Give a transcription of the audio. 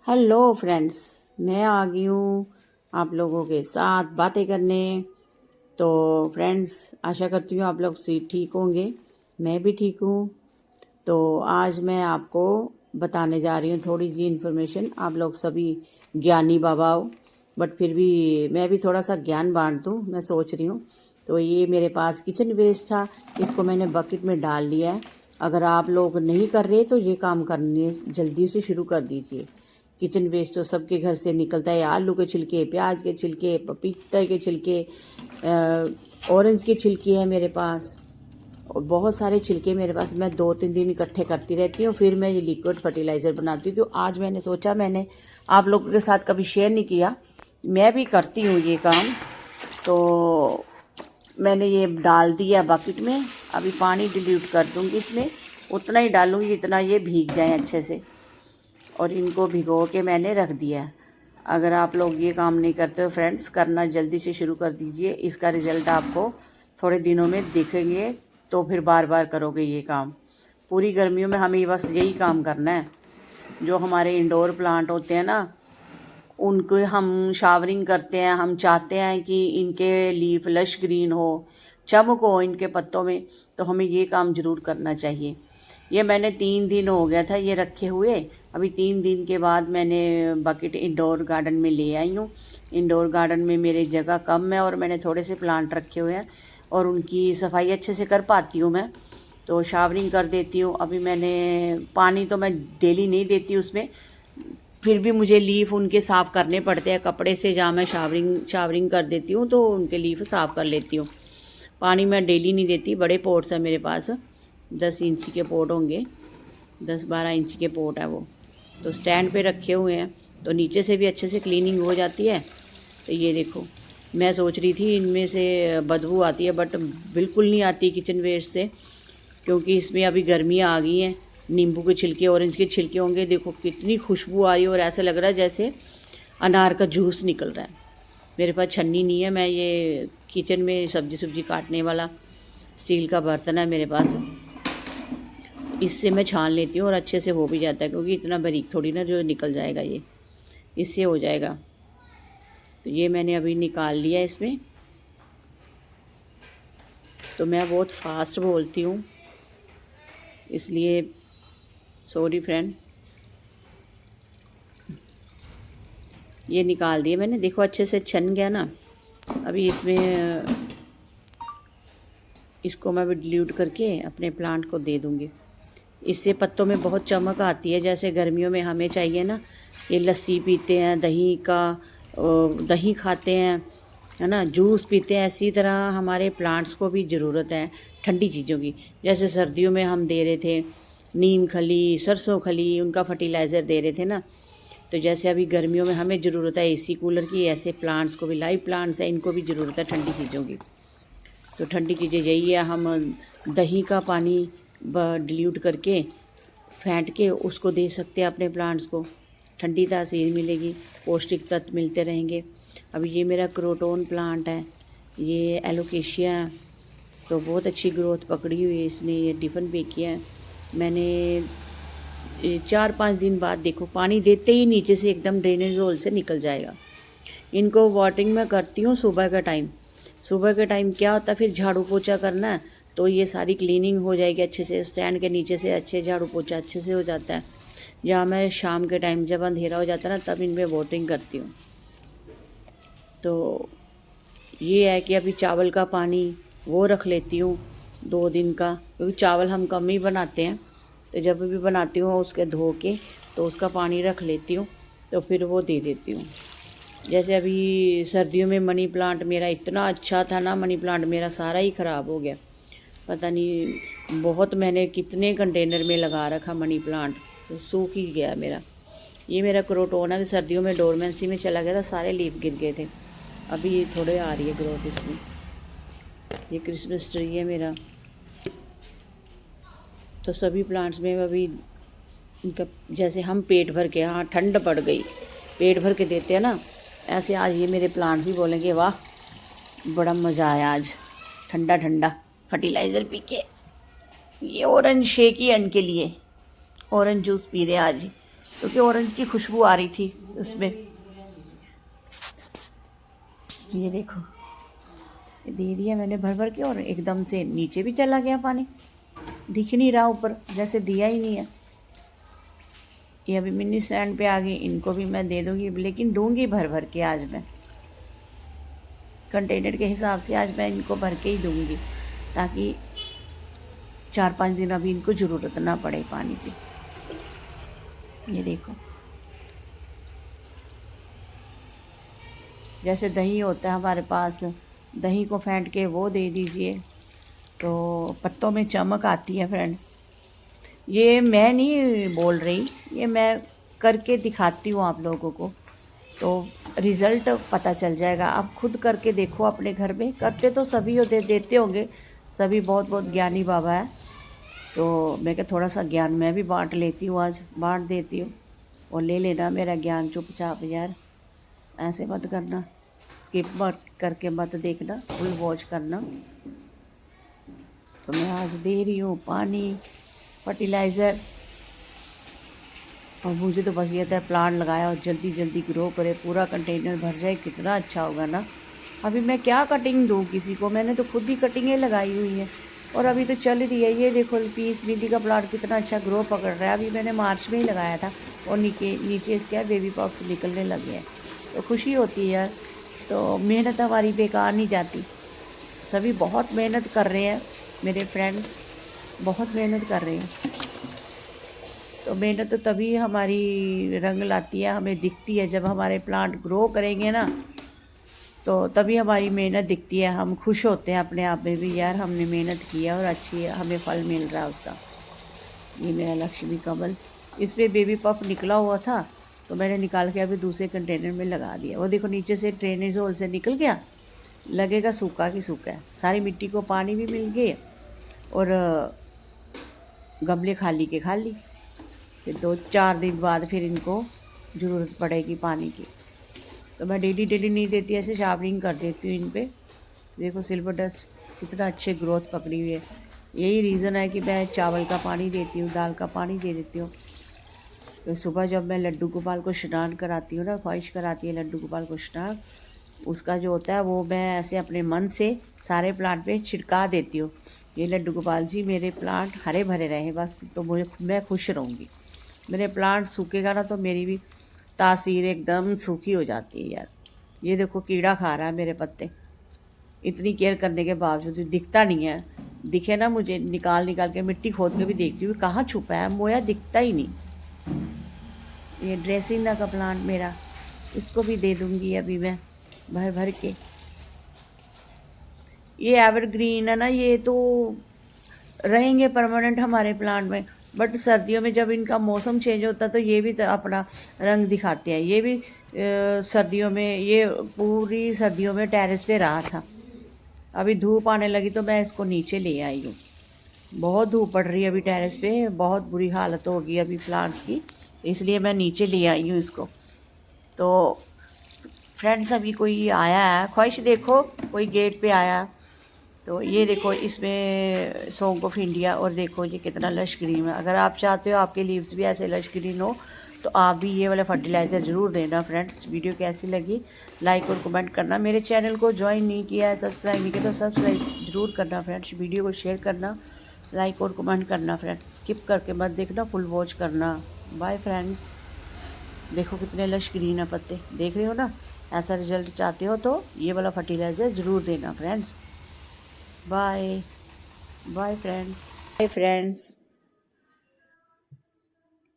Hello friends, मैं आ गई हूँ आप लोगों के साथ बातें करने। तो फ्रेंड्स, आशा करती हूँ आप लोग से ठीक होंगे। मैं भी ठीक हूँ। तो आज मैं आपको बताने जा रही हूँ थोड़ी सी इन्फॉर्मेशन। आप लोग सभी ज्ञानी बाबा हो, बट फिर भी मैं भी थोड़ा सा ज्ञान बांट दूँ, मैं सोच रही हूँ। तो ये मेरे पास किचन वेस्ट था, इसको मैंने बकेट में डाल लिया है। अगर आप लोग नहीं कर रहे तो ये काम करने जल्दी से शुरू कर दीजिए। किचन वेस्ट तो सबके घर से निकलता है। आलू के छिलके, प्याज के छिलके, पपीते के छिलके, ऑरेंज के छिलके हैं मेरे पास, और बहुत सारे छिलके मेरे पास। मैं 2-3 दिन इकट्ठे करती रहती हूँ, फिर मैं ये लिक्विड फर्टिलाइज़र बनाती हूँ। तो आज मैंने सोचा, मैंने आप लोगों के साथ कभी शेयर नहीं किया, मैं भी करती हूँ ये काम। तो मैंने ये डाल दिया बकेट में। अभी पानी डिल्यूट कर दूँगी इसमें, उतना ही डालूँगी जितना ये भीग जाएँ अच्छे से। और इनको भिगो के मैंने रख दिया है। अगर आप लोग ये काम नहीं करते हो फ्रेंड्स, करना जल्दी से शुरू कर दीजिए। इसका रिज़ल्ट आपको थोड़े दिनों में दिखेंगे, तो फिर बार बार करोगे ये काम। पूरी गर्मियों में हमें बस यही काम करना है। जो हमारे इंडोर प्लांट होते हैं ना, उनको हम शावरिंग करते हैं। हम चाहते हैं कि इनके लीफ लश ग्रीन हो, चमक हो इनके पत्तों में, तो हमें ये काम ज़रूर करना चाहिए। ये मैंने 3 दिन हो गया था ये रखे हुए। अभी 3 दिन के बाद मैंने बकेट इंडोर गार्डन में ले आई हूँ। इंडोर गार्डन में मेरे जगह कम है और मैंने थोड़े से प्लांट रखे हुए हैं, और उनकी सफाई अच्छे से कर पाती हूँ मैं। तो शावरिंग कर देती हूँ। अभी मैंने पानी तो मैं डेली नहीं देती उसमें, फिर भी मुझे लीफ उनके साफ़ करने पड़ते हैं कपड़े से। जहाँ मैं शावरिंग कर देती हूँ तो उनके लीफ साफ़ कर लेती हूँ। पानी मैं डेली नहीं देती। बड़े पोट्स हैं मेरे पास, 10 इंच के पोट होंगे, 10-12 इंच के पोट है वो। तो स्टैंड पे रखे हुए हैं, तो नीचे से भी अच्छे से क्लीनिंग हो जाती है। तो ये देखो, मैं सोच रही थी इनमें से बदबू आती है, बट बिल्कुल नहीं आती किचन वेस्ट से, क्योंकि इसमें अभी गर्मियाँ आ गई हैं। नींबू के छिलके, ऑरेंज के छिलके होंगे, देखो कितनी खुशबू आ रही है, और ऐसा लग रहा है जैसे अनार का जूस निकल रहा है। मेरे पास छन्नी नहीं है। मैं ये किचन में सब्जी काटने वाला स्टील का बर्तन है मेरे पास, इससे मैं छान लेती हूँ और अच्छे से हो भी जाता है, क्योंकि इतना बारीक थोड़ी ना जो निकल जाएगा, ये इससे हो जाएगा। तो ये मैंने अभी निकाल लिया इसमें। तो मैं बहुत फास्ट बोलती हूँ, इसलिए सॉरी फ्रेंड। ये निकाल दिए मैंने, देखो अच्छे से छन गया ना। अभी इसमें इसको मैं भी डिल्यूट करके अपने प्लांट को दे दूँगी। इससे पत्तों में बहुत चमक आती है। जैसे गर्मियों में हमें चाहिए ना, ये लस्सी पीते हैं, दही खाते हैं, है ना, जूस पीते हैं, इसी तरह हमारे प्लांट्स को भी ज़रूरत है ठंडी चीज़ों की। जैसे सर्दियों में हम दे रहे थे नीम खली, सरसों खली, उनका फर्टिलाइज़र दे रहे थे ना। तो जैसे अभी गर्मियों में हमें ज़रूरत है एसी कूलर की, ऐसे प्लांट्स को भी, लाइव प्लांट्स हैं, इनको भी ज़रूरत है ठंडी चीज़ों की। तो ठंडी चीज़ें यही है, हम दही का पानी डिल्यूट करके फेंट के उसको दे सकते हैं अपने प्लांट्स को। ठंडी तासीर मिलेगी, पौष्टिक तत्व मिलते रहेंगे। अभी ये मेरा क्रोटोन प्लांट है, ये एलोकेशिया है, तो बहुत अच्छी ग्रोथ पकड़ी हुई है इसने। ये टिफ़न पे किया है मैंने। 4-5 दिन बाद देखो, पानी देते ही नीचे से एकदम ड्रेनेज होल से निकल जाएगा। इनको वाटरिंग मैं करती हूँ सुबह का टाइम। सुबह के टाइम क्या होता है, फिर झाड़ू पोछा करना है, तो ये सारी क्लीनिंग हो जाएगी अच्छे से। स्टैंड के नीचे से अच्छे झाड़ू पोछा अच्छे से हो जाता है। या मैं शाम के टाइम जब अंधेरा हो जाता है ना, तब इनमें वाटरिंग करती हूँ। तो ये है कि अभी चावल का पानी वो रख लेती हूँ 2 दिन का, क्योंकि चावल हम कम ही बनाते हैं। तो जब भी बनाती हूँ उसके धो के, तो उसका पानी रख लेती हूँ, तो फिर वो दे देती हूँ। जैसे अभी सर्दियों में मनी प्लांट मेरा इतना अच्छा था ना, मनी प्लांट मेरा सारा ही ख़राब हो गया। पता नहीं, बहुत मैंने कितने कंटेनर में लगा रखा मनी प्लांट, तो सूख ही गया मेरा। ये मेरा क्रोटोन है, सर्दियों में डोरमेंसी में चला गया था, सारे लीफ गिर गए थे। अभी ये थोड़े आ रही है ग्रोथ इसमें। ये क्रिसमस ट्री है मेरा। तो सभी प्लांट्स में अभी इनका, जैसे हम पेट भर के, हाँ ठंड पड़ गई, पेट भर के देते हैं ना, ऐसे आज ये मेरे प्लांट भी बोलेंगे वाह बड़ा मज़ा आया आज, ठंडा ठंडा फर्टिलाइज़र पी के। ये ऑरेंज शेक ही इनके लिए, ऑरेंज जूस पी रहे आज। क्योंकि ऑरेंज की खुशबू आ रही थी उसमें। ये देखो, ये दे दिया मैंने भर भर के और एकदम से नीचे भी चला गया पानी, दिख नहीं रहा ऊपर, जैसे दिया ही नहीं है। ये अभी मिनी स्टैंड पे आ गई, इनको भी मैं दे दूँगी, लेकिन दूँगी भर भर के। आज मैं कंटेनर के हिसाब से आज मैं इनको भर के ही दूँगी, ताकि 4-5 दिन अभी इनको ज़रूरत ना पड़े पानी की। ये देखो, जैसे दही होता है हमारे पास, दही को फेंट के वो दे दीजिए तो पत्तों में चमक आती है फ्रेंड्स। ये मैं नहीं बोल रही, ये मैं करके दिखाती हूँ आप लोगों को, तो रिज़ल्ट पता चल जाएगा। आप खुद करके देखो अपने घर में। करते तो सभी देते होंगे, सभी बहुत बहुत ज्ञानी बाबा है, तो मैं क्या थोड़ा सा ज्ञान मैं भी बांट लेती हूँ, आज बांट देती हूँ। और ले लेना मेरा ज्ञान चुपचाप यार, ऐसे मत करना, स्किप मत करके मत देखना, फुल वॉच करना। तो मैं आज दे रही हूँ पानी, फर्टिलाइज़र, और मुझे तो बस ये था प्लांट लगाया और जल्दी जल्दी ग्रो करे, पूरा कंटेनर भर जाए, कितना अच्छा होगा ना। अभी मैं क्या कटिंग दूँ किसी को, मैंने तो खुद ही कटिंगें लगाई हुई हैं और अभी तो चल रही है। ये देखो पीस लिली का प्लांट कितना अच्छा ग्रो पकड़ रहा है, अभी मैंने मार्च में ही लगाया था और नीचे इसके बेबी पॉक्स निकलने लगे हैं, तो खुशी होती है यार। तो मेहनत हमारी बेकार नहीं जाती, सभी बहुत मेहनत कर रहे हैं, मेरे फ्रेंड बहुत मेहनत कर रहे हैं। तो मेहनत तो तभी हमारी रंग लाती है, हमें दिखती है। जब हमारे प्लांट ग्रो करेंगे ना, तो तभी हमारी मेहनत दिखती है, हम खुश होते हैं अपने आप में भी, यार हमने मेहनत किया और अच्छी हमें फल मिल रहा है उसका। ये मेरा लक्ष्मी कमल, इस पर बेबी पफ निकला हुआ था, तो मैंने निकाल के अभी दूसरे कंटेनर में लगा दिया। वो देखो नीचे से ड्रेनेज होल से निकल गया, लगेगा सूखा की सूखा है, सारी मिट्टी को पानी भी मिल गया और गमले खाली के खाली। फिर 2-4 दिन बाद फिर इनको ज़रूरत पड़ेगी पानी की, तो मैं डेली नहीं देती, ऐसे शार्पनिंग कर देती हूँ इन पर। देखो सिल्वर डस्ट कितना अच्छे ग्रोथ पकड़ी हुई है। यही रीज़न है कि मैं चावल का पानी देती हूँ, दाल का पानी दे देती हूँ। तो सुबह जब मैं लड्डू गोपाल को स्नान कराती हूँ ना, ख्वाहिश कराती है लड्डू गोपाल को स्नान, उसका जो होता है वो मैं ऐसे अपने मन से सारे प्लांट पे छिड़का देती हूँ। ये लड्डू गोपाल जी मेरे प्लांट हरे भरे रहे बस, तो मैं खुश रहूँगी। मेरे प्लांट सूखेगा ना तो मेरी भी तासीर एकदम सूखी हो जाती है यार। ये देखो कीड़ा खा रहा है मेरे पत्ते, इतनी केयर करने के बावजूद दिखता नहीं है। दिखे ना मुझे, निकाल के मिट्टी खोद के भी देखती हूँ कहाँ छुपा है, मोया दिखता ही नहीं। ये ड्रेसिना का प्लांट मेरा, इसको भी दे दूँगी अभी मैं भर भर के। ये एवरग्रीन है ना, ये तो रहेंगे परमानेंट हमारे प्लांट में, बट सर्दियों में जब इनका मौसम चेंज होता है तो ये भी तो अपना रंग दिखाते हैं। ये भी सर्दियों में, ये पूरी सर्दियों में टेरेस पे रहा था, अभी धूप आने लगी तो मैं इसको नीचे ले आई हूँ। बहुत धूप पड़ रही है अभी टेरेस पे, बहुत बुरी हालत होगी अभी प्लांट्स की, इसलिए मैं नीचे ले आई हूँ इसको। तो फ्रेंड्स अभी कोई आया है, ख्वाहिश देखो कोई गेट पे आया, तो ये देखो इसमें सॉन्ग ऑफ इंडिया, और देखो ये कितना लश ग्रीन है। अगर आप चाहते हो आपके लीव्स भी ऐसे लश ग्रीन हो तो आप भी ये वाला फर्टिलाइज़र ज़रूर देना फ्रेंड्स। वीडियो कैसी लगी लाइक और कमेंट करना। मेरे चैनल को ज्वाइन नहीं किया है, सब्सक्राइब नहीं किया तो सब्सक्राइब ज़रूर करना फ्रेंड्स। वीडियो को शेयर करना, लाइक और कमेंट करना फ्रेंड्स, स्किप करके मत देखना, फुल वॉच करना। Bye friends. देखो कितने लश ग्रीन है पत्ते, देख रहे हो ना। ऐसा रिजल्ट चाहते हो तो ये वाला फर्टिलाइज़र ज़रूर देना फ्रेंड्स। Bye bye friends.